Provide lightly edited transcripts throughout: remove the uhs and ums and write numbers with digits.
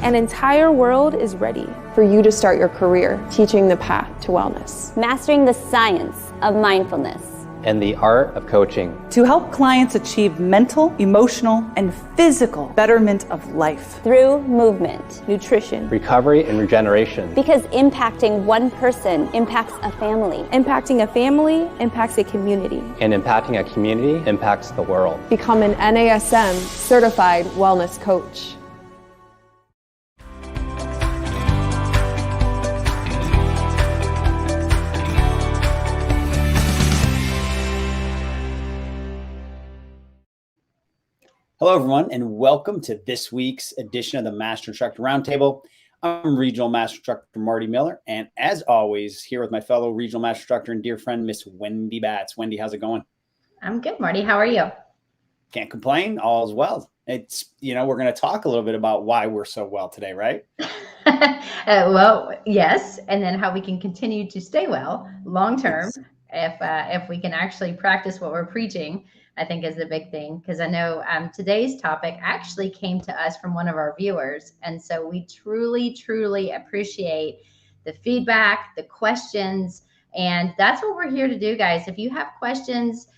An entire world is ready for you to start your career teaching the path to wellness. Mastering the science of mindfulness. And the art of coaching. To help clients achieve mental, emotional, and physical betterment of life. Through movement, nutrition, recovery, and regeneration. Because impacting one person impacts a family. Impacting a family impacts a community. And impacting a community impacts the world. Become an NASM certified wellness coach. Hello, everyone, and welcome to this week's edition of the Master Instructor Roundtable. I'm Regional Master Instructor Marty Miller, and as always, here with my fellow Regional Master Instructor and dear friend, Miss Wendy Batts. Wendy, how's it going? I'm good, Marty. How are you? Can't complain. All is well. It's, we're going to talk a little bit about why we're so well today, right? Well, yes, and then how we can continue to stay well long term if we can actually practice what we're preaching. I think is the big thing, because I know today's topic actually came to us from one of our viewers. And so we truly, truly appreciate the feedback, the questions, and that's what we're here to do, guys. If you have questions,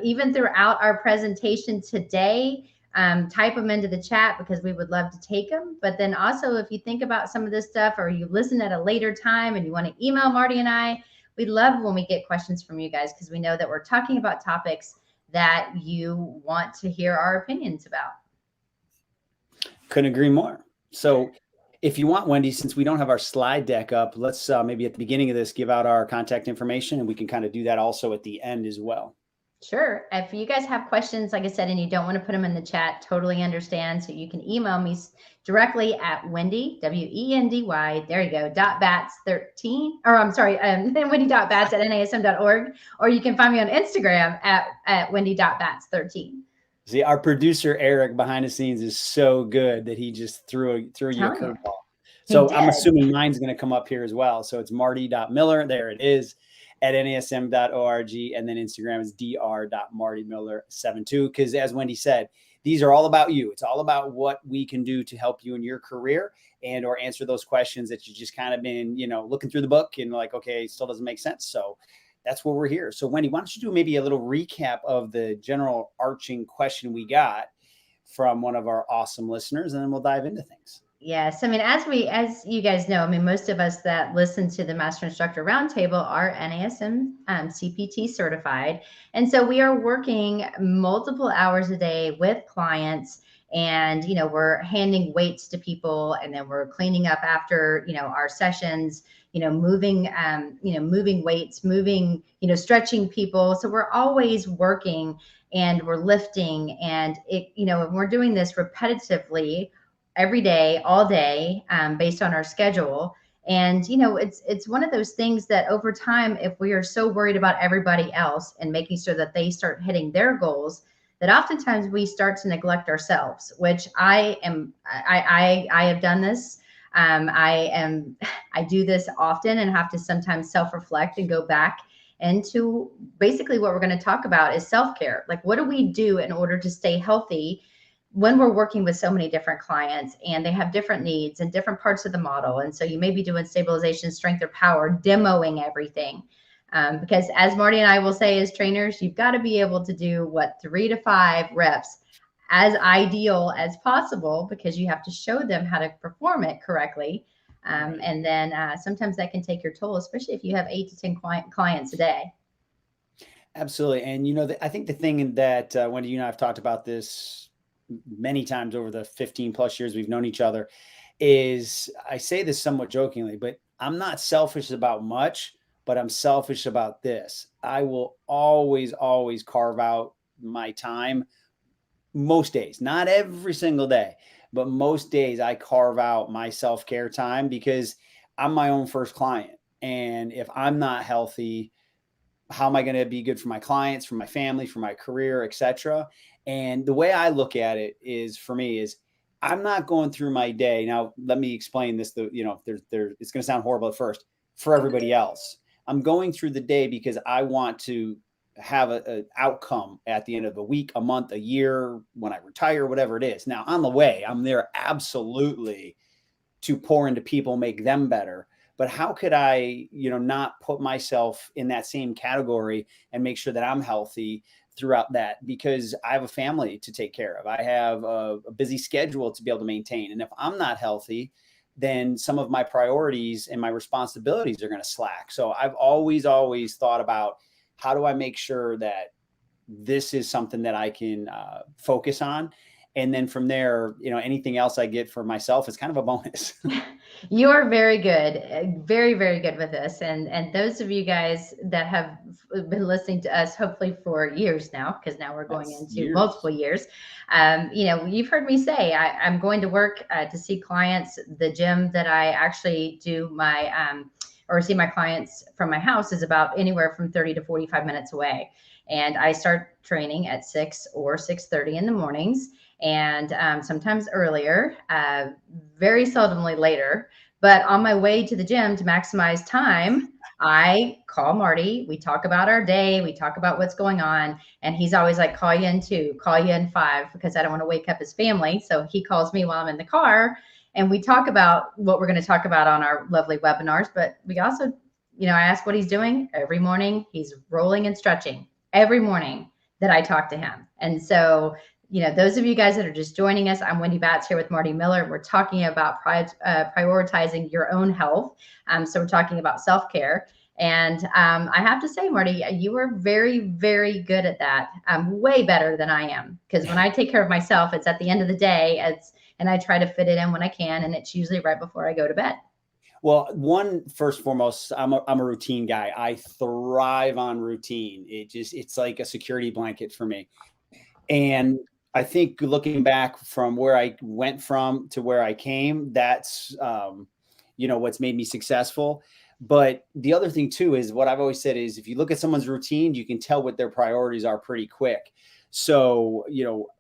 even throughout our presentation today, type them into the chat because we would love to take them. But then also, if you think about some of this stuff or you listen at a later time and you want to email Marty and I, we love when we get questions from you guys because we know that we're talking about topics that you want to hear our opinions about. Couldn't agree more. So if you want, Wendy, since we don't have our slide deck up, let's maybe at the beginning of this, give out our contact information, and we can kind of do that also at the end as well. Sure. If you guys have questions, like I said, and you don't want to put them in the chat, totally understand. So you can email me directly at Wendy, W-E-N-D-Y, there you go, .bats13, or I'm sorry, Wendy.bats@nasm.org, or you can find me on Instagram at Wendy.bats13. See, our producer, Eric, behind the scenes is so good that he just threw you a curveball. So I'm assuming mine's going to come up here as well. So it's marty.miller, there it is, at nasm.org, and then Instagram is dr.martymiller72, because as Wendy said, these are all about you. It's all about what we can do to help you in your career and or answer those questions that you just kind of been, looking through the book and like, okay, it still doesn't make sense. So that's where we're here. So Wendy, why don't you do maybe a little recap of the general arching question we got from one of our awesome listeners, and then we'll dive into things. Yes. I mean, as you guys know, most of us that listen to the Master Instructor Roundtable are NASM CPT certified. And so we are working multiple hours a day with clients, and, we're handing weights to people, and then we're cleaning up after, our sessions, moving weights, stretching people. So we're always working and we're lifting, and we're doing this repetitively every day, all day, based on our schedule. And, it's one of those things that over time, if we are so worried about everybody else and making sure that they start hitting their goals, that oftentimes we start to neglect ourselves, which I have done this. I do this often and have to sometimes self-reflect and go back into basically what we're going to talk about is self-care. Like, what do we do in order to stay healthy when we're working with so many different clients and they have different needs and different parts of the model? And so you may be doing stabilization, strength, or power, demoing everything. Because as Marty and I will say as trainers, you've got to be able to do 3 to 5 reps as ideal as possible, because you have to show them how to perform it correctly. And then sometimes that can take your toll, especially if you have 8 to 10 clients a day. Absolutely. And, I think the thing that Wendy, you and I have talked about this many times over the 15 plus years we've known each other, is I say this somewhat jokingly, but I'm not selfish about much, but I'm selfish about this. I will always carve out my time most days, not every single day, but most days I carve out my self-care time, because I'm my own first client. And if I'm not healthy, how am I going to be good for my clients, for my family, for my career, etc.? And the way I look at it is, for me, is I'm not going through my day. Now, let me explain this. It's going to sound horrible at first for everybody else. I'm going through the day because I want to have an outcome at the end of the week, a month, a year, when I retire, whatever it is. Now, on the way, I'm there absolutely to pour into people, make them better. But how could I, not put myself in that same category and make sure that I'm healthy throughout that? Because I have a family to take care of. I have a busy schedule to be able to maintain. And if I'm not healthy, then some of my priorities and my responsibilities are going to slack. So I've always thought about, how do I make sure that this is something that I can focus on? And then from there, anything else I get for myself is kind of a bonus. You are very good, very, very good with this. And those of you guys that have been listening to us, hopefully for years now, because now we're going into multiple years, you've heard me say, I'm going to work to see clients. The gym that I actually do or see my clients from my house is about anywhere from 30 to 45 minutes away. And I start training at 6 or 6:30 in the mornings, and sometimes earlier, very seldomly later. But on my way to the gym to maximize time, I call Marty. We talk about our day. We talk about what's going on. And he's always like, call you in 2, call you in 5, because I don't want to wake up his family. So he calls me while I'm in the car, and we talk about what we're going to talk about on our lovely webinars. But we also, I ask what he's doing every morning. He's rolling and stretching every morning that I talk to him. And so, those of you guys that are just joining us, I'm Wendy Batts here with Marty Miller. We're talking about prioritizing your own health. So we're talking about self-care. And I have to say, Marty, you are very, very good at that. Way better than I am. Because when I take care of myself, it's at the end of the day, and I try to fit it in when I can. And it's usually right before I go to bed. Well, first and foremost, I'm a routine guy. I thrive on routine. It's like a security blanket for me. And I think looking back from where I went from to where I came, that's, what's made me successful. But the other thing too, is what I've always said is, if you look at someone's routine, you can tell what their priorities are pretty quick. So,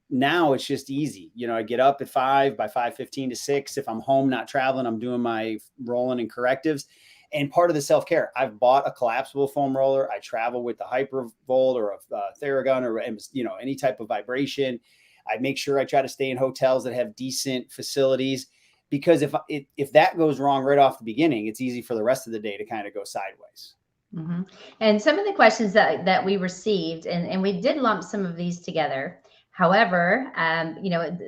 now it's just easy. I get up at 5, by 5:15 to 6. If I'm home, not traveling, I'm doing my rolling and correctives. And part of the self-care, I've bought a collapsible foam roller. I travel with the Hypervolt or a Theragun or, any type of vibration. I make sure I try to stay in hotels that have decent facilities, because if that goes wrong right off the beginning, it's easy for the rest of the day to kind of go sideways. Mm-hmm. And some of the questions that we received, and we did lump some of these together. However,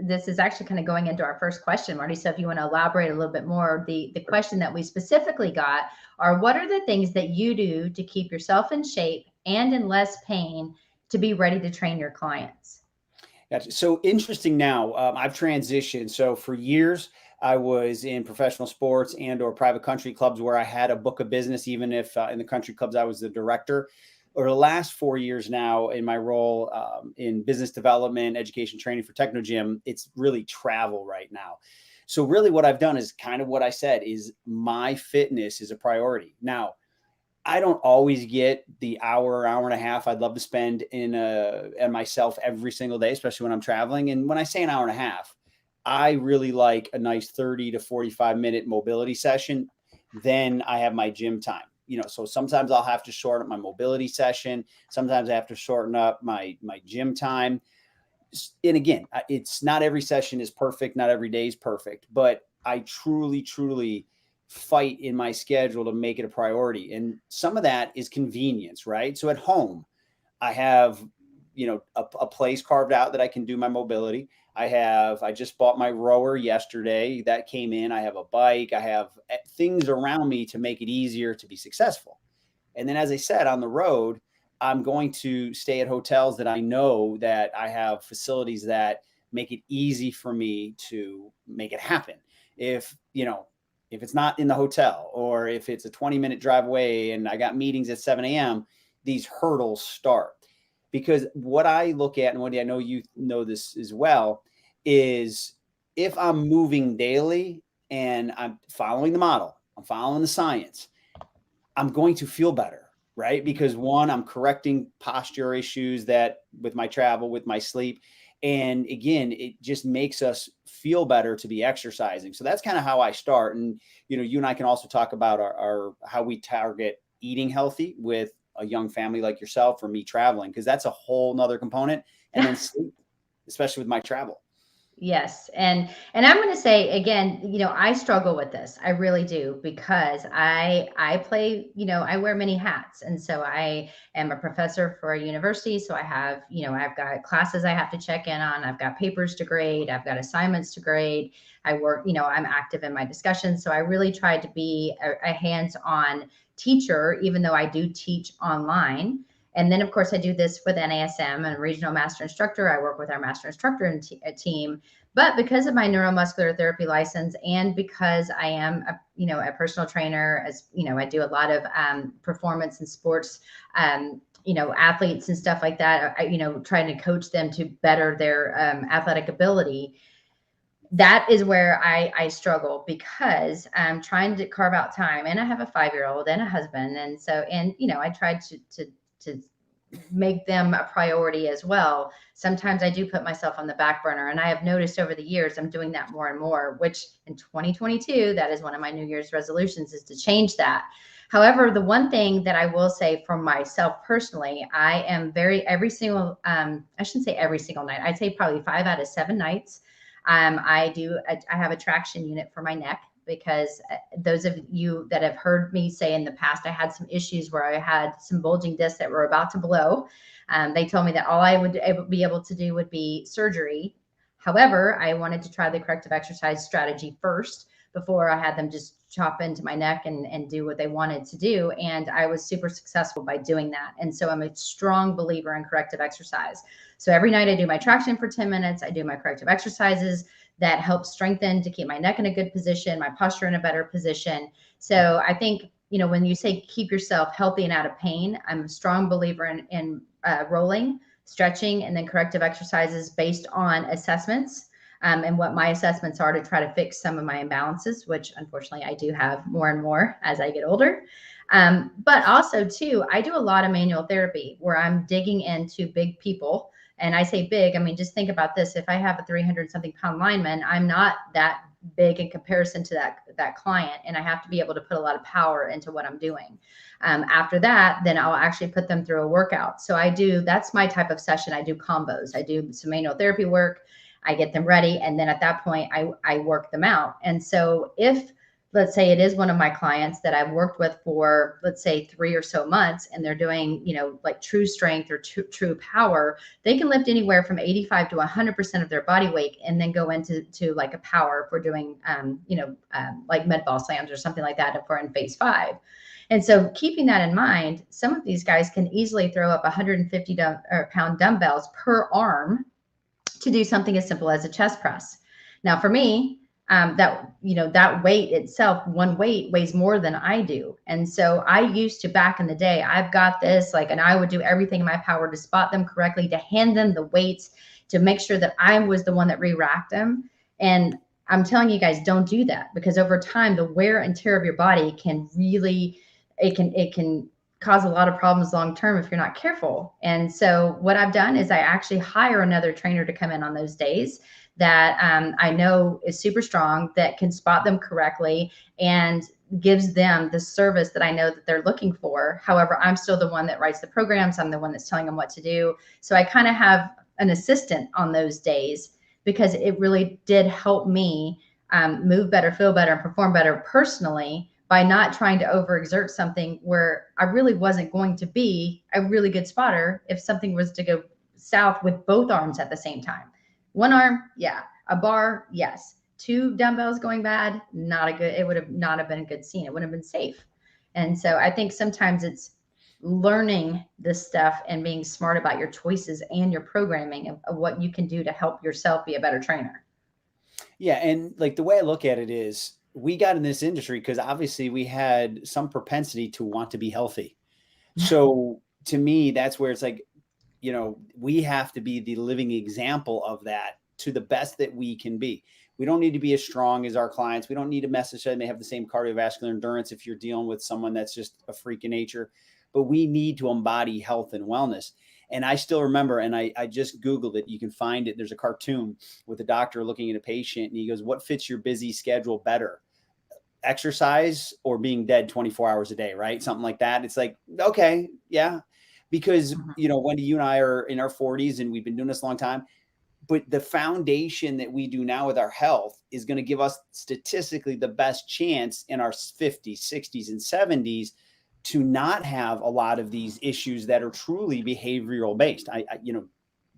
this is actually kind of going into our first question, Marty. So if you want to elaborate a little bit more, the question that we specifically got are, what are the things that you do to keep yourself in shape and in less pain to be ready to train your clients? Gotcha. So interesting now, I've transitioned. So for years, I was in professional sports and or private country clubs where I had a book of business, even if in the country clubs I was the director. Over the last 4 years now, in my role in business development, education training for Technogym, it's really travel right now. So really what I've done is kind of what I said, is my fitness is a priority. Now, I don't always get the hour and a half I'd love to spend in myself every single day, especially when I'm traveling. And when I say an hour and a half, I really like a nice 30 to 45 minute mobility session. Then I have my gym time. So sometimes I'll have to shorten up my mobility session. Sometimes I have to shorten up my gym time. And again, it's not every session is perfect. Not every day is perfect, but I truly, truly fight in my schedule to make it a priority. And some of that is convenience, right? So at home, I have, a place carved out that I can do my mobility. I just bought my rower yesterday. That came in. I have a bike. I have things around me to make it easier to be successful. And then, as I said, on the road, I'm going to stay at hotels that I know that I have facilities that make it easy for me to make it happen. If it's not in the hotel, or if it's a 20-minute drive away and I got meetings at 7 a.m., these hurdles start. Because what I look at, and Wendy, I know you know this as well, is if I'm moving daily and I'm following the model, I'm following the science, I'm going to feel better, right? Because one, I'm correcting posture issues that with my travel, with my sleep. And again, it just makes us feel better to be exercising. So that's kind of how I start. And, you and I can also talk about our how we target eating healthy with a young family like yourself, or me traveling, because that's a whole nother component. And then sleep, especially with my travel. Yes. And I'm going to say again, I struggle with this. I really do, because I play, I wear many hats. And so I am a professor for a university. So I have, I've got classes I have to check in on. I've got papers to grade. I've got assignments to grade. I work, I'm active in my discussions. So I really try to be a hands-on teacher, even though I do teach online. And then, of course, I do this with NASM and Regional Master Instructor. I work with our Master Instructor team. But because of my neuromuscular therapy license, and because I am, a personal trainer, as I do a lot of performance and sports, athletes and stuff like that. Trying to coach them to better their athletic ability. That is where I struggle, because I'm trying to carve out time, and I have a 5-year-old and a husband, and so I tried to make them a priority as well. Sometimes I do put myself on the back burner, and I have noticed over the years I'm doing that more and more, which in 2022, that is one of my New Year's resolutions, is to change that. However, the one thing that I will say for myself personally, I am every single, I shouldn't say every single night, I'd say probably 5 out of 7 nights. I have a traction unit for my neck, because those of you that have heard me say in the past, I had some issues where I had some bulging discs that were about to blow. They told me that all I would be able to do would be surgery. However, I wanted to try the corrective exercise strategy first before I had them just chop into my neck and do what they wanted to do. And I was super successful by doing that. And so I'm a strong believer in corrective exercise. So every night I do my traction for 10 minutes. I do my corrective exercises that help strengthen, to keep my neck in a good position, my posture in a better position. So I think, when you say keep yourself healthy and out of pain, I'm a strong believer in rolling, stretching, and then corrective exercises based on assessments. And what my assessments are, to try to fix some of my imbalances, which unfortunately I do have more and more as I get older. But also too, I do a lot of manual therapy where I'm digging into big people. And I say big, I mean, just think about this. If I have a 300 something pound lineman, I'm not that big in comparison to that client. And I have to be able to put a lot of power into what I'm doing. After that, then I'll actually put them through a workout. So that's my type of session. I do combos. I do some manual therapy work. I get them ready. And then at that point, I work them out. And so if, let's say it is one of my clients that I've worked with for, let's say 3 or so months, and they're doing, like true strength or true power, they can lift anywhere from 85 to 100% of their body weight, and then go into like a power if we're doing, like med ball slams or something like that if we're in phase 5. And so keeping that in mind, some of these guys can easily throw up 150 pound dumbbells per arm to do something as simple as a chest press. Now for me, that weight itself, one weight weighs more than I do. And so I used to, back in the day, I've got this, and I would do everything in my power to spot them correctly, to hand them the weights, to make sure that I was the one that re-racked them. And I'm telling you guys, don't do that, because over time, the wear and tear of your body can really, it can cause a lot of problems long-term if you're not careful. And so what I've done is I actually hire another trainer to come in on those days that I know is super strong, that can spot them correctly and gives them the service that I know that they're looking for. However, I'm still the one that writes the programs. I'm the one that's telling them what to do. So I kind of have an assistant on those days, because it really did help me move better, feel better, and perform better personally, by not trying to overexert something where I really wasn't going to be a really good spotter if something was to go south with both arms at the same time. One arm, yeah. A bar, yes. 2 dumbbells going bad, it would have not have been a good scene. It wouldn't have been safe. And so I think sometimes it's learning this stuff and being smart about your choices and your programming of what you can do to help yourself be a better trainer. Yeah. And like, the way I look at it is, we got in this industry because obviously we had some propensity to want to be healthy. So to me, that's where it's like, we have to be the living example of that to the best that we can be. We don't need to be as strong as our clients. We don't need to necessarily may have the same cardiovascular endurance if you're dealing with someone that's just a freak of nature, but we need to embody health and wellness. And I still remember, and I just Googled it. You can find it. There's a cartoon with a doctor looking at a patient, and he goes, "What fits your busy schedule better? Exercise or being dead 24 hours a day?" Right? Something like that. It's like, okay, yeah. Because, Wendy, you and I are in our 40s and we've been doing this a long time. But the foundation that we do now with our health is going to give us statistically the best chance in our 50s, 60s, and 70s to not have a lot of these issues that are truly behavioral based.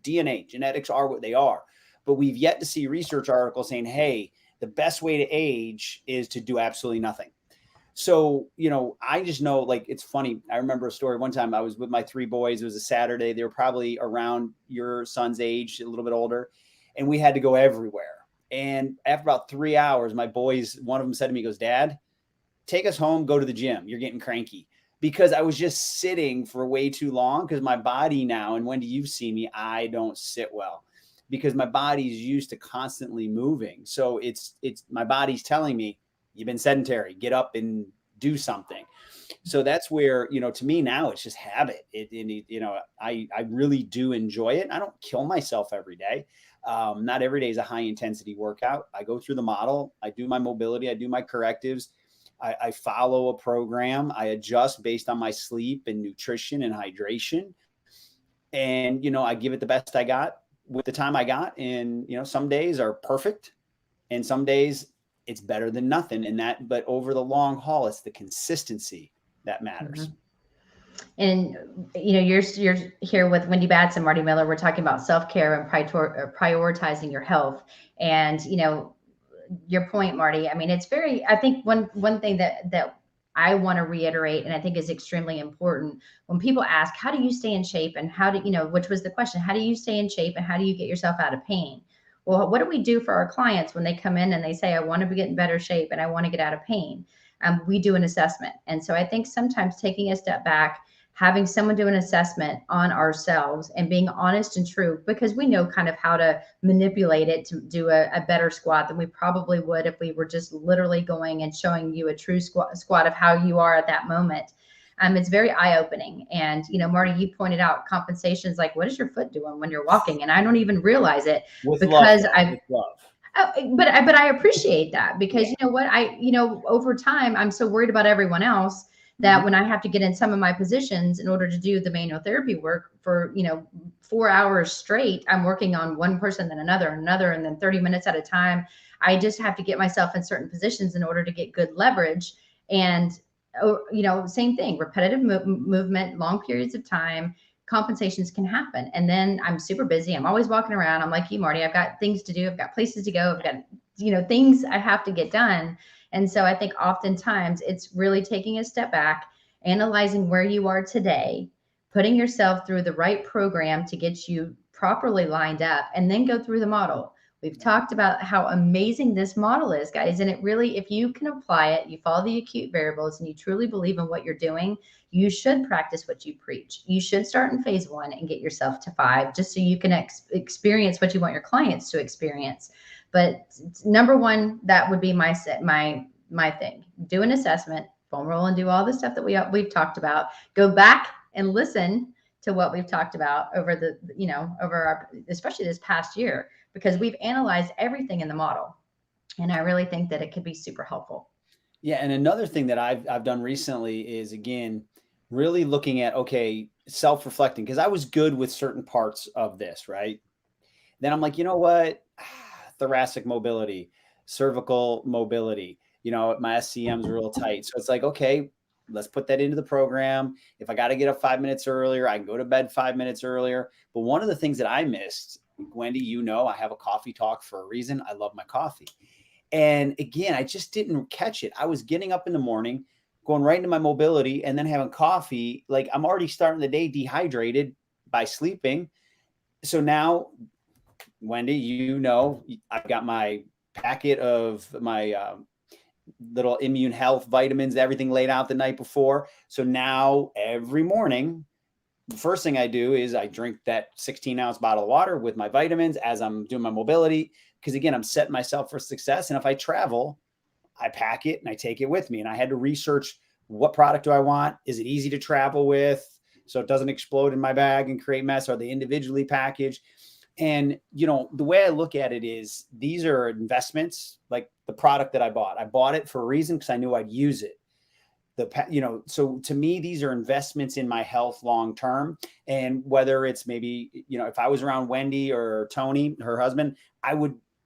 DNA, genetics are what they are, but we've yet to see research articles saying, hey, the best way to age is to do absolutely nothing. So, I just know, like, it's funny. I remember a story one time I was with my 3 boys. It was a Saturday. They were probably around your son's age, a little bit older, and we had to go everywhere. And after about 3 hours, my boys, one of them said to me, he goes, Dad, take us home, go to the gym. You're getting cranky. Because I was just sitting for way too long, because my body now, and Wendy, you've seen me, I don't sit well because my body's used to constantly moving. So it's my body's telling me, you've been sedentary, get up and do something. So that's where, to me now it's just habit. I really do enjoy it. I don't kill myself every day. Not every day is a high intensity workout. I go through the model. I do my mobility. I do my correctives. I follow a program. I adjust based on my sleep and nutrition and hydration. And, I give it the best I got with the time I got. And, some days are perfect and some days it's better than nothing. But over the long haul, it's the consistency that matters. Mm-hmm. And, you're here with Wendy Batts and Marty Miller. We're talking about self-care and prioritizing your health. And, your point, Marty, I mean, I think one thing that I want to reiterate, and I think is extremely important, when people ask, how do you stay in shape? And which was the question, how do you stay in shape and how do you get yourself out of pain? Well, what do we do for our clients when they come in and they say, I want to get in better shape and I want to get out of pain? We do an assessment. And so I think sometimes taking a step back, having someone do an assessment on ourselves and being honest and true, because we know kind of how to manipulate it to do a better squat than we probably would if we were just literally going and showing you a true squat of how you are at that moment. It's very eye-opening. And, Marty, you pointed out compensations, like, what is your foot doing when you're walking? And I don't even realize it because I've but I appreciate that, because you know what, over time, I'm so worried about everyone else that when I have to get in some of my positions in order to do the manual therapy work for, 4 hours straight, I'm working on one person, then another, and then 30 minutes at a time. I just have to get myself in certain positions in order to get good leverage. And, same thing, repetitive movement, long periods of time, compensations can happen. And then I'm super busy. I'm always walking around. I'm like you, Marty, I've got things to do. I've got places to go. I've got, things I have to get done. And so I think oftentimes it's really taking a step back, analyzing where you are today, putting yourself through the right program to get you properly lined up, and then go through the model. We've talked about how amazing this model is, guys. And it really, if you can apply it, you follow the acute variables and you truly believe in what you're doing, you should practice what you preach. You should start in phase 1 and get yourself to 5, just so you can experience what you want your clients to experience. But number 1, that would be my thing. Do an assessment, foam roll, and do all the stuff that we've talked about. Go back and listen to what we've talked about over especially this past year, because we've analyzed everything in the model. And I really think that it could be super helpful. Yeah. And another thing that I've done recently is, again, really looking at, self-reflecting, because I was good with certain parts of this, right? Then I'm like, you know what? Thoracic mobility, cervical mobility, my SCM's real tight. So it's like, okay, let's put that into the program. If I got to get up 5 minutes earlier, I can go to bed 5 minutes earlier. But one of the things that I missed, Wendy, I have a coffee talk for a reason. I love my coffee. And again, I just didn't catch it. I was getting up in the morning, going right into my mobility, and then having coffee. Like, I'm already starting the day dehydrated by sleeping. So now, Wendy, I've got my packet of my little immune health vitamins, everything laid out the night before. So now every morning, the first thing I do is I drink that 16-ounce bottle of water with my vitamins as I'm doing my mobility. Because again, I'm setting myself for success. And if I travel, I pack it and I take it with me. And I had to research, what product do I want? Is it easy to travel with so it doesn't explode in my bag and create mess? Are they individually packaged? And, the way I look at it is, these are investments. Like the product that I bought it for a reason, because I knew I'd use it. So to me, these are investments in my health long term. And whether it's maybe, if I was around Wendy or Tony, her husband,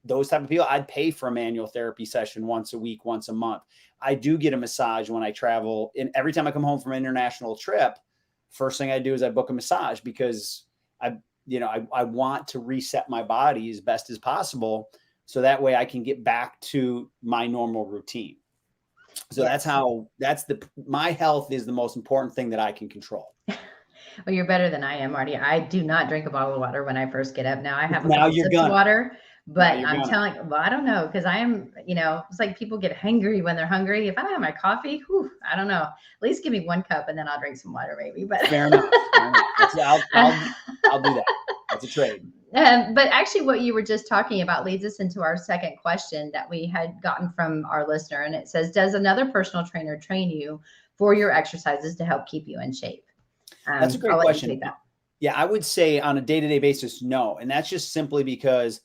those type of people, I'd pay for a manual therapy session once a week, once a month. I do get a massage when I travel. And every time I come home from an international trip, first thing I do is I book a massage, because I want to reset my body as best as possible, so that way I can get back to my normal routine. So my health is the most important thing that I can control. Well, you're better than I am, Marty. I do not drink a bottle of water when I first get up. Now I have a Now couple you're sips of gonna. water, but Now you're I'm gonna. telling, well, I don't know, because I am, it's like people get hangry when they're hungry. If I don't have my coffee, I don't know. At least give me 1 cup and then I'll drink some water, maybe. But Fair enough. I'll do that. That's a trade. But actually, what you were just talking about leads us into our second question that we had gotten from our listener. And it says, does another personal trainer train you for your exercises to help keep you in shape? That's a great question. Yeah, I would say on a day-to-day basis, no. And that's just simply because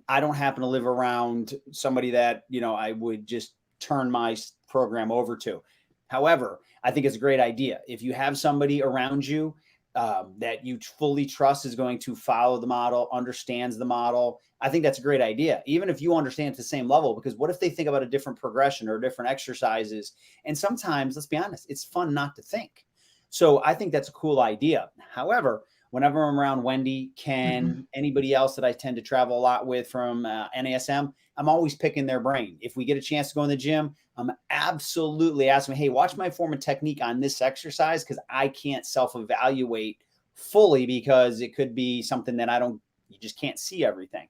I don't happen to live around somebody that, I would just turn my program over to. However, I think it's a great idea. If you have somebody around you that you fully trust is going to follow the model, understands the model, I think that's a great idea. Even if you understand at the same level, because what if they think about a different progression or different exercises? And sometimes, let's be honest, it's fun not to think. So I think that's a cool idea. However, whenever I'm around Wendy, Ken, anybody else that I tend to travel a lot with from NASM, I'm always picking their brain. If we get a chance to go in the gym, I'm absolutely asking, hey, watch my form and technique on this exercise, because I can't self-evaluate fully, because it could be something that you just can't see everything.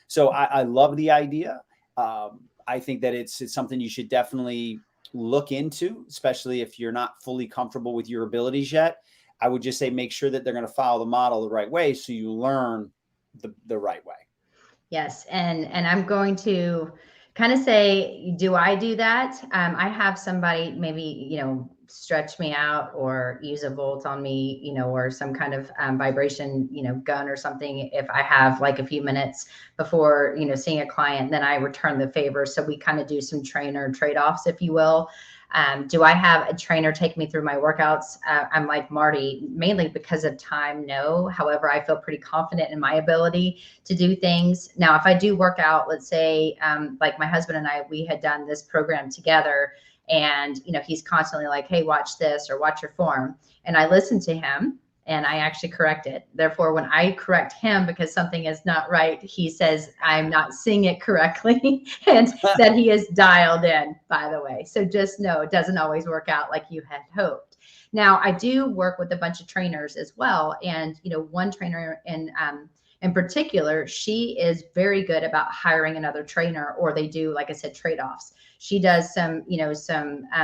So I love the idea. I think that it's something you should definitely look into, especially if you're not fully comfortable with your abilities yet. I would just say make sure that they're going to follow the model the right way, so you learn the right way. Yes. And I'm going to kind of say, do I do that? I have somebody maybe, stretch me out or use a volt on me, or some kind of vibration, gun or something. If I have like a few minutes before, seeing a client, then I return the favor. So we kind of do some trainer trade-offs, if you will. Do I have a trainer take me through my workouts? I'm like Marty, mainly because of time, no. However, I feel pretty confident in my ability to do things. Now, if I do work out, let's say, like my husband and I, we had done this program together, and, he's constantly like, hey, watch this or watch your form. And I listen to him and I actually correct it. Therefore, when I correct him because something is not right, he says I'm not seeing it correctly and that he is dialed in, by the way. So just know it doesn't always work out like you had hoped. Now, I do work with a bunch of trainers as well. And, one trainer in particular, she is very good about hiring another trainer, or they do, like I said, trade-offs. She does some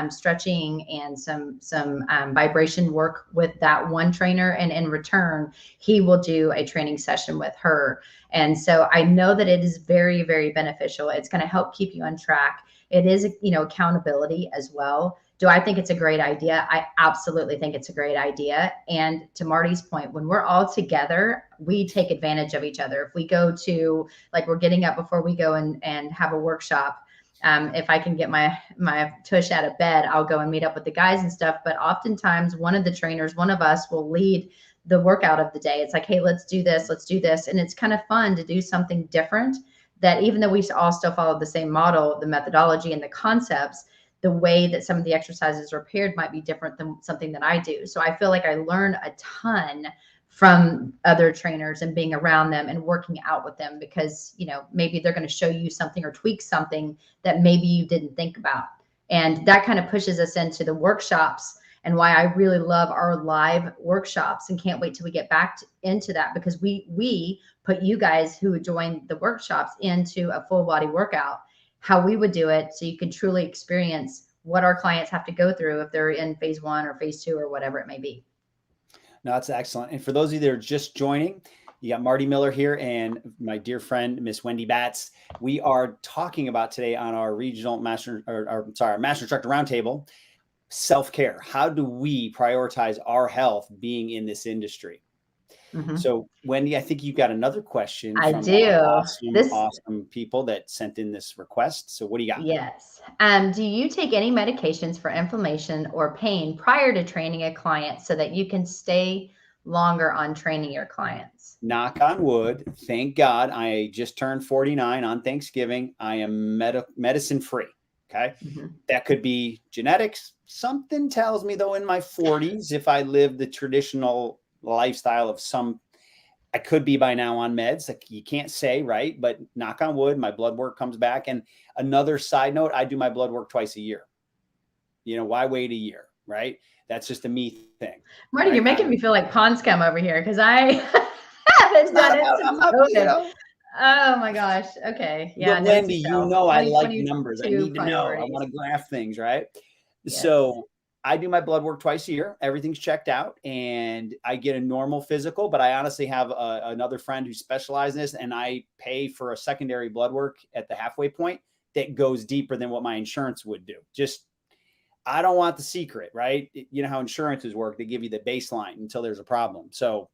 stretching and some vibration work with that one trainer. And in return, he will do a training session with her. And so I know that it is very, very beneficial. It's going to help keep you on track. It is, accountability as well. Do I think it's a great idea? I absolutely think it's a great idea. And to Marty's point, when we're all together, we take advantage of each other. If we go to, like, we're getting up before we go and have a workshop, if I can get my tush out of bed, I'll go and meet up with the guys and stuff. But oftentimes one of the trainers, one of us will lead the workout of the day. It's like, hey, let's do this. Let's do this. And it's kind of fun to do something different, that even though we all still follow the same model, the methodology and the concepts, the way that some of the exercises are paired might be different than something that I do. So I feel like I learn a ton from other trainers and being around them and working out with them, because, maybe they're going to show you something or tweak something that maybe you didn't think about. And that kind of pushes us into the workshops, and why I really love our live workshops and can't wait till we get back into that, because we put you guys who join the workshops into a full body workout, how we would do it, so you can truly experience what our clients have to go through if they're in phase 1 or phase 2 or whatever it may be. No, that's excellent. And for those of you that are just joining, you got Marty Miller here and my dear friend, Miss Wendy Batts. We are talking about today on our Master Instructor Roundtable, self-care. How do we prioritize our health being in this industry? Mhm. So Wendy, I think you've got another question I from do. our awesome, This awesome people that sent in this request. So what do you got? Yes. Do you take any medications for inflammation or pain prior to training a client so that you can stay longer on training your clients? Knock on wood. Thank God. I just turned 49 on Thanksgiving. I am medicine free. Okay. Mhm. That could be genetics. Something tells me though in my 40s, if I live the traditional lifestyle of some, I could be by now on meds. Like you can't say, right? But knock on wood, my blood work comes back. And another side note, I do my blood work twice a year. You know, why wait a year, right? That's just a me thing. Marty, Right? you're making me feel like pond scum over here because I haven't done it since COVID. Oh my gosh. Okay. Yeah. But Note to Wendy, you self. know I like numbers. I 2022 need to know. I priorities. want to graph things, right? Yes. So I do my blood work twice a year. Everything's checked out, and I get a normal physical. But I honestly have another friend who specializes in this, and I pay for a secondary blood work at the halfway point that goes deeper than what my insurance would do. Just I don't want the secret, right? You know how insurances work. They give you the baseline until there's a problem. So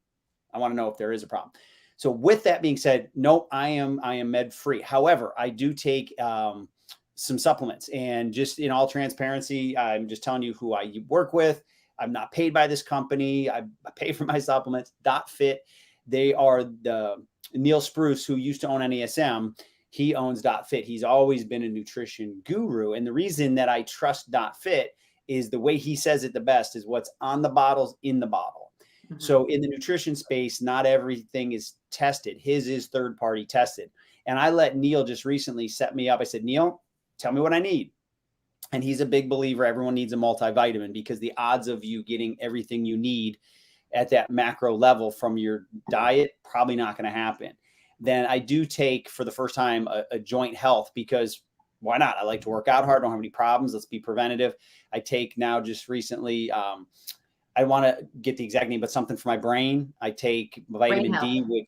I want to know if there is a problem. So with that being said, no, I am med free. However, I do take some supplements, and just in all transparency, I'm just telling you who I work with. I'm not paid by this company. I pay for my supplements. Fit. They are the Neil Spruce, who used to own NASM. He owns Fit. He's always been a nutrition guru. And the reason that I trust Fit is the way he says it the best is what's on the bottle's in the bottle. Mhm. So in the nutrition space, not everything is tested. His is third-party tested. And I let Neil just recently set me up. I said, Neil, tell me what I need. And he's a big believer. Everyone needs a multivitamin because the odds of you getting everything you need at that macro level from your diet, probably not going to happen. Then I do take for the first time a joint health because why not? I like to work out hard. Don't have any problems. Let's be preventative. I take now just recently, I want to get the exact name, but something for my brain. I take vitamin D,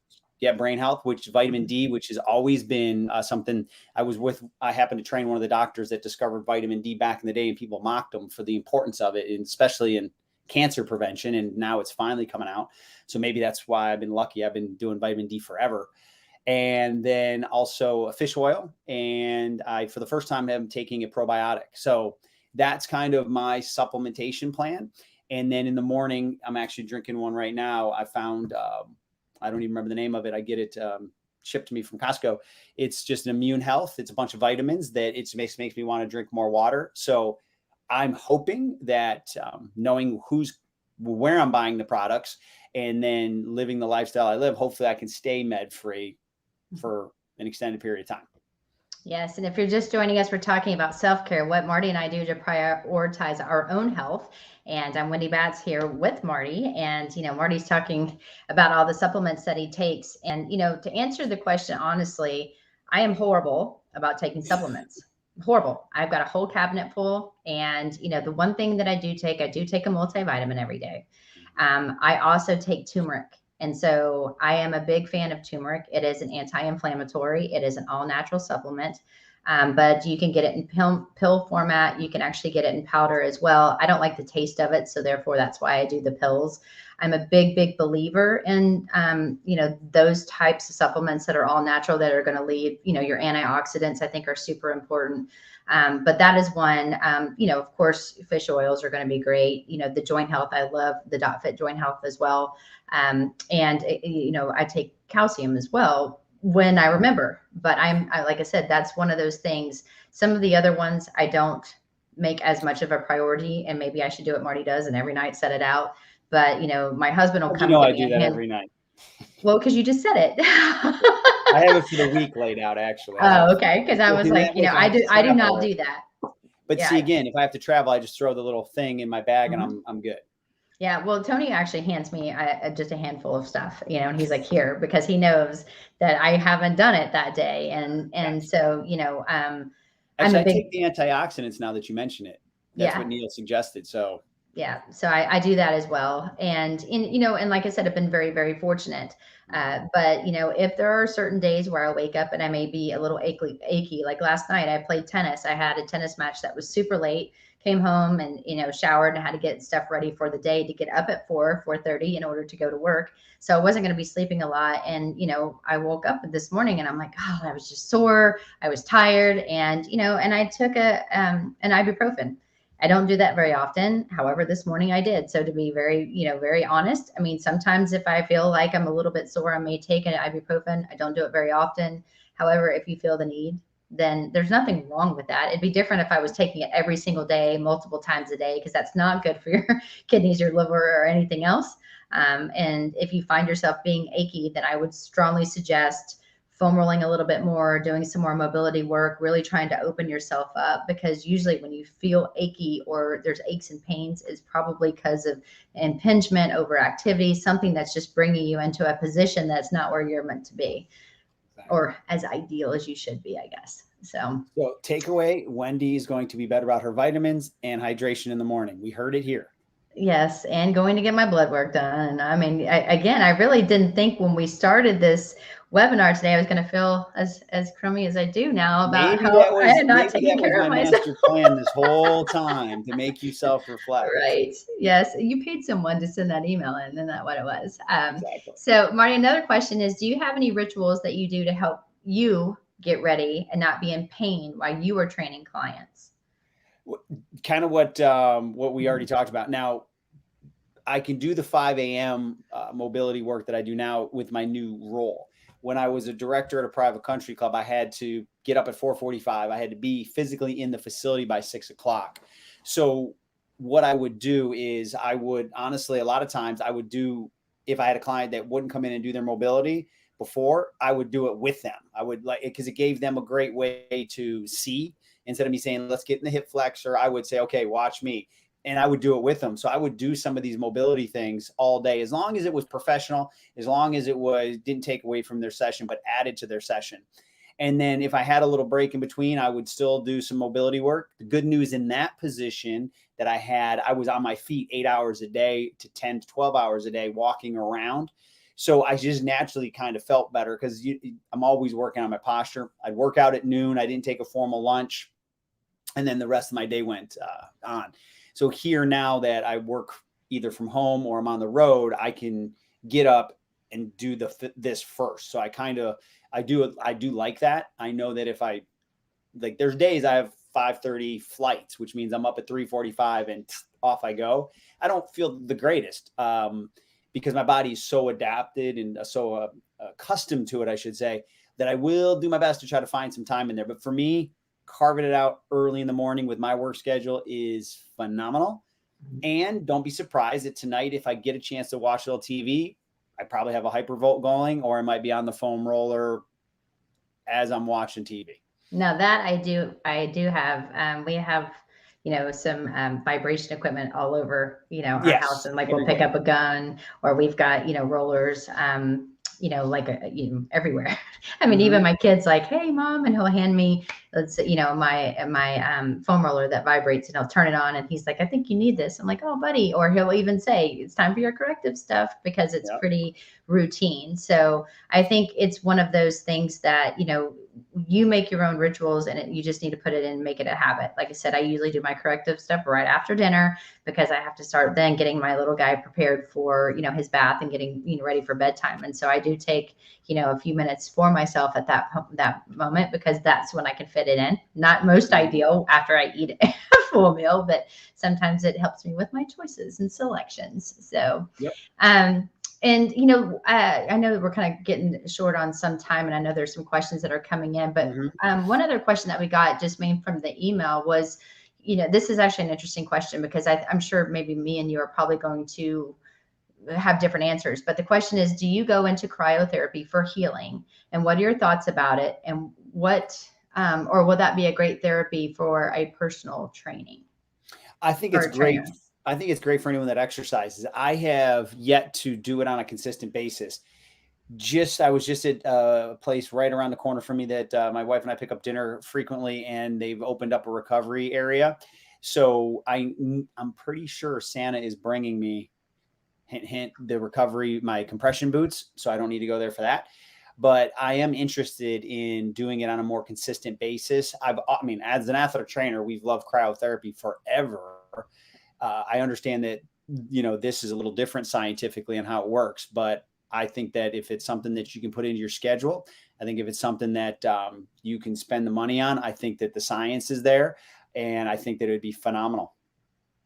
brain health, which vitamin D, which has always been something I happened to train one of the doctors that discovered vitamin D back in the day, and people mocked him for the importance of it, and especially in cancer prevention. And now it's finally coming out. So maybe that's why I've been lucky. I've been doing vitamin D forever. And then also a fish oil. And I, for the first time, am taking a probiotic. So that's kind of my supplementation plan. And then in the morning, I'm actually drinking one right now. I found, I don't even remember the name of it. I get it shipped to me from Costco. It's just an immune health. It's a bunch of vitamins that it makes me want to drink more water. So I'm hoping that knowing where I'm buying the products and then living the lifestyle I live, hopefully I can stay med free for an extended period of time. Yes. And if you're just joining us, we're talking about self-care, what Marty and I do to prioritize our own health. And I'm Wendy Batts here with Marty. And, Marty's talking about all the supplements that he takes. And, to answer the question, honestly, I am horrible about taking supplements. Horrible. I've got a whole cabinet full. And, the one thing that I do take a multivitamin every day. I also take turmeric. And so I am a big fan of turmeric. It is an anti-inflammatory. It is an all-natural supplement, but you can get it in pill format. You can actually get it in powder as well. I don't like the taste of it, so therefore that's why I do the pills. I'm a big, big believer in, those types of supplements that are all natural that are going to leave, your antioxidants, I think are super important. But that is one, of course, fish oils are going to be great. The joint health, I love the Fit joint health as well. And I take calcium as well when I remember, but like I said, that's one of those things. Some of the other ones I don't make as much of a priority, and maybe I should do what Marty does and every night set it out. But, my husband will come. I do that every night. Well, because you just said it. I have it for the week laid out, actually. Oh, okay. Because I was like, I do not do that. But see, again, if I have to travel, I just throw the little thing in my bag and I'm good. Yeah. Well, Tony actually hands me just a handful of stuff, and he's like, here, because he knows that I haven't done it that day. And so, actually, I take the antioxidants now that you mention it. That's what Neil suggested. So Yeah. So I do that as well. And and like I said, I've been very, very fortunate. But if there are certain days where I wake up and I may be a little achy, like last night I played tennis. I had a tennis match that was super late, came home and, showered and had to get stuff ready for the day to get up at 4:30 in order to go to work. So I wasn't going to be sleeping a lot. And, I woke up this morning and I'm like, oh, I was just sore. I was tired. And, and I took an ibuprofen. I don't do that very often. However, this morning I did. So to be very honest, I mean, sometimes if I feel like I'm a little bit sore, I may take an ibuprofen. I don't do it very often. However, if you feel the need, then there's nothing wrong with that. It'd be different if I was taking it every single day, multiple times a day, because that's not good for your kidneys, your liver, or anything else. And if you find yourself being achy, then I would strongly suggest foam rolling a little bit more, doing some more mobility work, really trying to open yourself up, because usually when you feel achy or there's aches and pains, it's probably because of impingement, overactivity, something that's just bringing you into a position that's not where you're meant to be, or as ideal as you should be, I guess. So takeaway, Wendy is going to be better about her vitamins and hydration in the morning. We heard it here. Yes, and going to get my blood work done. I mean, I really didn't think when we started this webinar today I was going to feel as crummy as I do now about how I had not taken care of myself. Master plan this whole time to make you self-reflect. Right. Yes. You paid someone to send that email in, and that's what it was. Exactly. So, Marty, another question is, do you have any rituals that you do to help you get ready and not be in pain while you are training clients? Kind of what we already talked about. Now, I can do the 5 a.m. Mobility work that I do now with my new role. When I was a director at a private country club, I had to get up at 4:45. I had to be physically in the facility by 6 o'clock. So what I would do is I would honestly, a lot of times I would do, if I had a client that wouldn't come in and do their mobility before, I would do it with them. I would like it because it gave them a great way to see. Instead of me saying, let's get in the hip flexor, I would say, okay, watch me. And I would do it with them. So I would do some of these mobility things all day, as long as it was professional, as long as it didn't take away from their session, but added to their session. And then if I had a little break in between, I would still do some mobility work. The good news in that position that I was on my feet 8 hours a day to 10 to 12 hours a day walking around. So I just naturally kind of felt better because I'm always working on my posture. I'd work out at noon. I didn't take a formal lunch. And then the rest of my day went on. So here, now that I work either from home or I'm on the road, I can get up and do this first. So I do like that. I know that if there's days I have 5:30 flights, which means I'm up at 3:45 and off I go. I don't feel the greatest because my body is so adapted and so accustomed to it, I should say, that I will do my best to try to find some time in there. But for me, carving it out early in the morning with my work schedule is phenomenal. And don't be surprised that tonight, if I get a chance to watch a little TV, I probably have a hypervolt going, or I might be on the foam roller as I'm watching TV. Now that I do have, we have, some vibration equipment all over, our house, and we'll pick up a gun, or we've got, rollers, everywhere. I mean, even my kid's like, hey mom, and he'll hand me, my foam roller that vibrates, and I'll turn it on and he's like, I think you need this. I'm like, oh buddy. Or he'll even say, it's time for your corrective stuff, because it's pretty routine. So I think it's one of those things that, you make your own rituals, and you just need to put it in, make it a habit. Like I said, I usually do my corrective stuff right after dinner, because I have to start then getting my little guy prepared for, his bath and getting, ready for bedtime. And so I do take, a few minutes for myself at that moment, because that's when I can fit it in. Not most ideal after I eat a full meal, but sometimes it helps me with my choices and selections. So, and, I know that we're kind of getting short on some time, and I know there's some questions that are coming in, but one other question that we got just from the email was, this is actually an interesting question, because I'm sure maybe me and you are probably going to have different answers. But the question is, do you go into cryotherapy for healing? And what are your thoughts about it? And or will that be a great therapy for a personal training? I think it's great. I think it's great for anyone that exercises. I have yet to do it on a consistent basis. I was just at a place right around the corner from me that my wife and I pick up dinner frequently, and they've opened up a recovery area So I'm pretty sure Santa is bringing me, hint, hint, the recovery, my compression boots. So I don't need to go there for that. But I am interested in doing it on a more consistent basis. I mean, as an athletic trainer, we've loved cryotherapy forever. I understand that, this is a little different scientifically and how it works, but I think that if it's something that you can put into your schedule, I think if it's something that you can spend the money on, I think that the science is there, and I think that it would be phenomenal.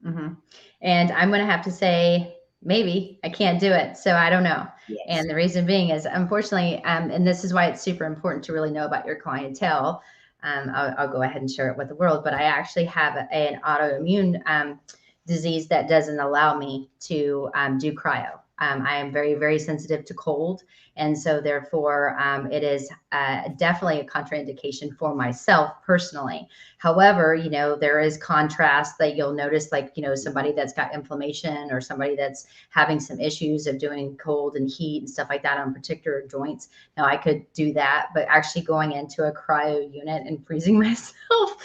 Mm-hmm. And I'm going to have to say, maybe I can't do it. So I don't know. Yes. And the reason being is, unfortunately, and this is why it's super important to really know about your clientele. I'll go ahead and share it with the world, but I actually have an autoimmune disease that doesn't allow me to do cryo. I am very, very sensitive to cold. And so therefore, it is definitely a contraindication for myself personally. However, there is contrast that you'll notice, like, somebody that's got inflammation or somebody that's having some issues of doing cold and heat and stuff like that on particular joints. Now I could do that, but actually going into a cryo unit and freezing myself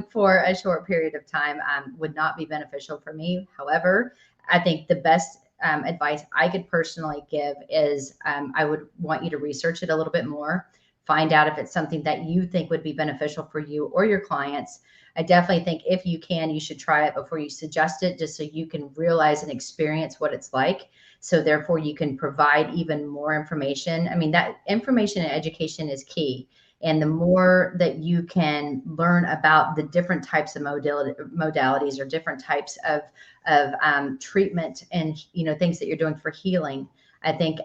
for a short period of time would not be beneficial for me. However, I think the best advice I could personally give is I would want you to research it a little bit more, find out if it's something that you think would be beneficial for you or your clients. I definitely think if you can, you should try it before you suggest it, just so you can realize and experience what it's like. So therefore you can provide even more information. I mean, that information and education is key. And the more that you can learn about the different types of modalities or different types of treatment and, things that you're doing for healing, I think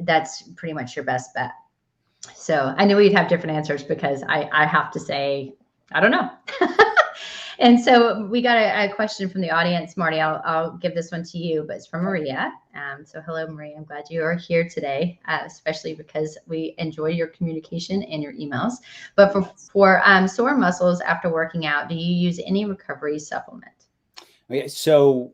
that's pretty much your best bet. So I knew we'd have different answers because I have to say, I don't know. And so we got a question from the audience. Marty, I'll give this one to you, but it's from Maria. So hello, Maria. I'm glad you are here today, especially because we enjoy your communication and your emails. But for sore muscles after working out, do you use any recovery supplement? Okay, so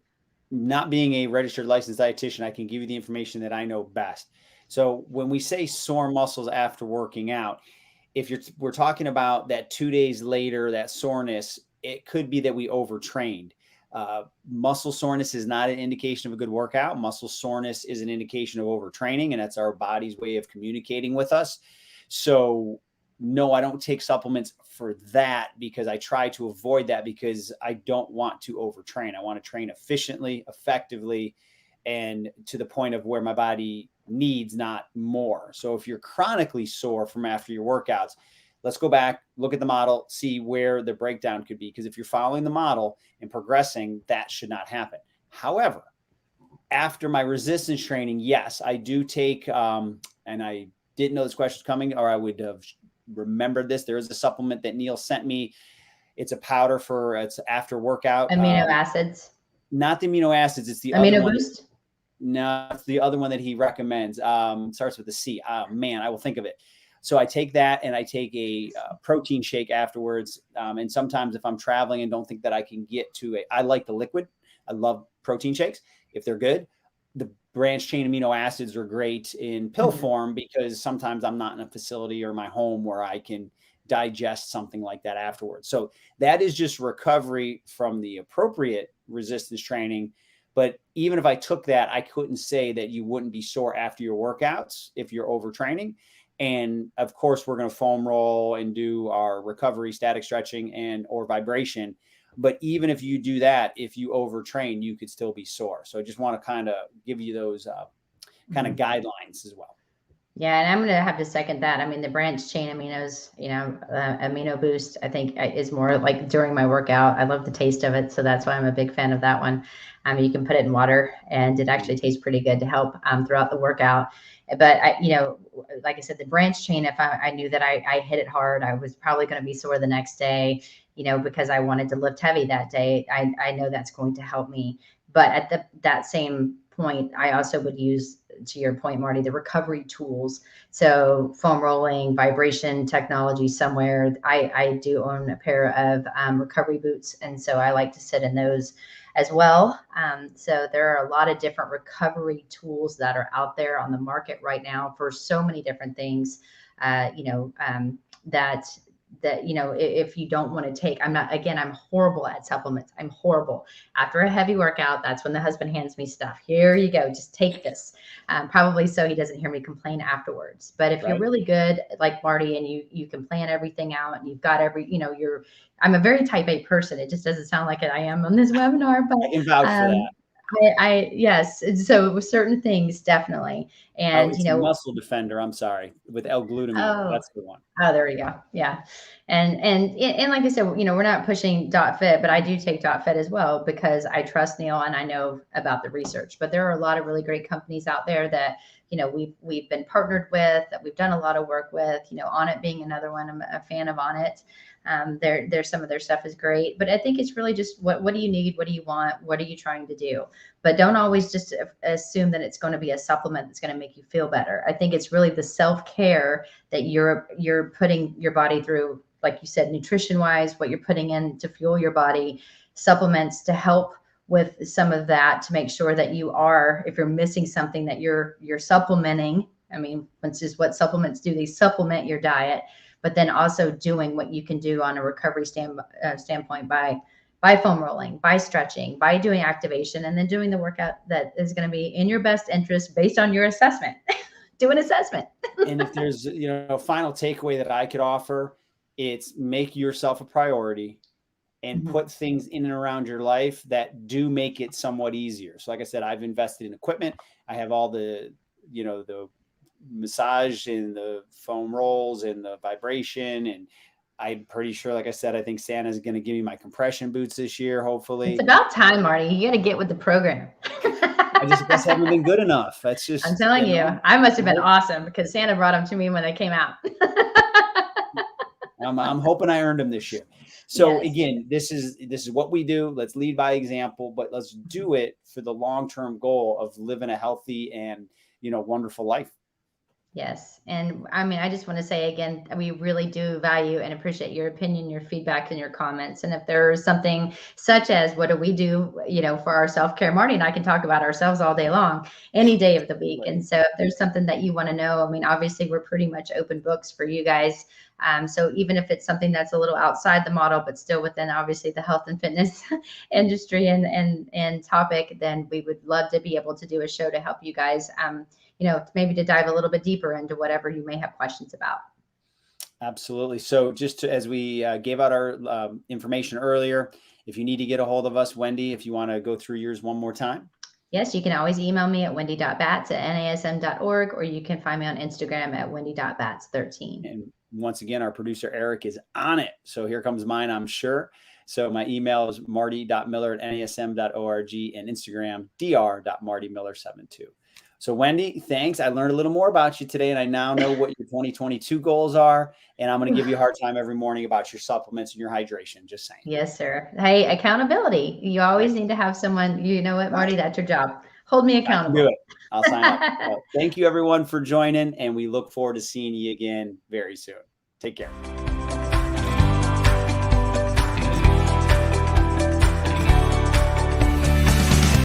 not being a registered licensed dietitian, I can give you the information that I know best. So when we say sore muscles after working out, we're talking about that 2 days later, that soreness, it could be that we overtrained. Muscle soreness is not an indication of a good workout. Muscle soreness is an indication of overtraining, and that's our body's way of communicating with us. So no, I don't take supplements for that, because I try to avoid that, because I don't want to overtrain. I want to train efficiently, effectively, and to the point of where my body needs, not more. So if you're chronically sore from after your workouts, let's go back, look at the model, see where the breakdown could be. Because if you're following the model and progressing, that should not happen. However, after my resistance training, yes, I do take, and I didn't know this question was coming, or I would have remembered this. There is a supplement that Neil sent me. It's a powder it's after workout. Amino acids. Not the amino acids. It's the amino other one. boost. No, it's the other one that he recommends. Starts with a C. Oh man, I will think of it. So I take that, and I take a protein shake afterwards. And sometimes if I'm traveling and don't think that I can get to I like the liquid. I love protein shakes if they're good. The branched chain amino acids are great in pill form, because sometimes I'm not in a facility or my home where I can digest something like that afterwards. So that is just recovery from the appropriate resistance training. But even if I took that, I couldn't say that you wouldn't be sore after your workouts if you're overtraining. And of course, we're going to foam roll and do our recovery, static stretching, and or vibration. But even if you do that, if you overtrain, you could still be sore. So I just want to kind of give you those kind of guidelines as well. Yeah, and I'm going to have to second that. I mean, the branched chain aminos, amino boost, I think is more like during my workout. I love the taste of it, so that's why I'm a big fan of that one. You can put it in water, and it actually tastes pretty good to help throughout the workout. But like I said, the branched chain, if I knew that I hit it hard, I was probably going to be sore the next day, because I wanted to lift heavy that day. I know that's going to help me. But at that same point, I also would use, to your point, Marty, the recovery tools. So foam rolling, vibration technology somewhere. I do own a pair of recovery boots. And so I like to sit in those as well. So there are a lot of different recovery tools that are out there on the market right now for so many different things, that that, if you don't want to take, I'm horrible at supplements. I'm horrible. After a heavy workout, that's when the husband hands me stuff. Here you go. Just take this. Probably so he doesn't hear me complain afterwards. But if you're really good, like Marty, and you can plan everything out, and you've got I'm a very type A person. It just doesn't sound like it. I am on this webinar, but I can vouch for that. Yes. So with certain things, definitely. And, it's Muscle Defender. I'm sorry, with L-glutamine. That's the one. Oh, there you go. Yeah. And like I said, we're not pushing .fit, but I do take .fit as well because I trust Neil and I know about the research. But there are a lot of really great companies out there that, we've been partnered with, that we've done a lot of work with, Onnit being another one. I'm a fan of Onnit. There's some of their stuff is great, but I think it's really just what do you need? What do you want? What are you trying to do? But don't always just assume that it's going to be a supplement that's going to make you feel better. I think it's really the self-care that you're putting your body through, like you said, nutrition wise, what you're putting in to fuel your body, supplements to help with some of that, to make sure that if you're missing something, that you're supplementing. I mean, which is what supplements do. They supplement your diet, but then also doing what you can do on a recovery standpoint by foam rolling, by stretching, by doing activation, and then doing the workout that is going to be in your best interest based on your assessment. Do an assessment. And if there's, a final takeaway that I could offer, it's make yourself a priority and put things in and around your life that do make it somewhat easier. So like I said, I've invested in equipment. I have all the, the massage and the foam rolls and the vibration. And I'm pretty sure, like I said, I think Santa's going to give me my compression boots this year, hopefully. It's about time, Marty. You got to get with the program. I just haven't been good enough. That's just, I'm telling you, I must have been awesome because Santa brought them to me when they came out. I'm hoping I earned them this year. So again, this is what we do. Let's lead by example, but let's do it for the long-term goal of living a healthy and, wonderful life. Yes. And I mean, I just want to say again, we really do value and appreciate your opinion, your feedback, and your comments. And if there's something such as what do we do, for our self-care, Marty and I can talk about ourselves all day long, any day of the week. And so if there's something that you want to know, I mean, obviously we're pretty much open books for you guys. So even if it's something that's a little outside the model, but still within obviously the health and fitness industry and topic, then we would love to be able to do a show to help you guys, maybe to dive a little bit deeper into whatever you may have questions about. Absolutely. So as we gave out our information earlier, if you need to get a hold of us, Wendy, if you want to go through yours one more time. Yes, you can always email me at wendy.bats@nasm.org, or you can find me on Instagram at wendy.bats13. And once again, our producer, Eric, is on it. So here comes mine, I'm sure. So my email is marty.miller@nasm.org and Instagram, dr.martymiller72. So Wendy, thanks. I learned a little more about you today, and I now know what your 2022 goals are. And I'm going to give you a hard time every morning about your supplements and your hydration. Just saying. Yes, sir. Hey, accountability. You always need to have someone, you know what, Marty, that's your job. Hold me accountable. Do it. I'll sign up. Well, thank you everyone for joining, and we look forward to seeing you again very soon. Take care.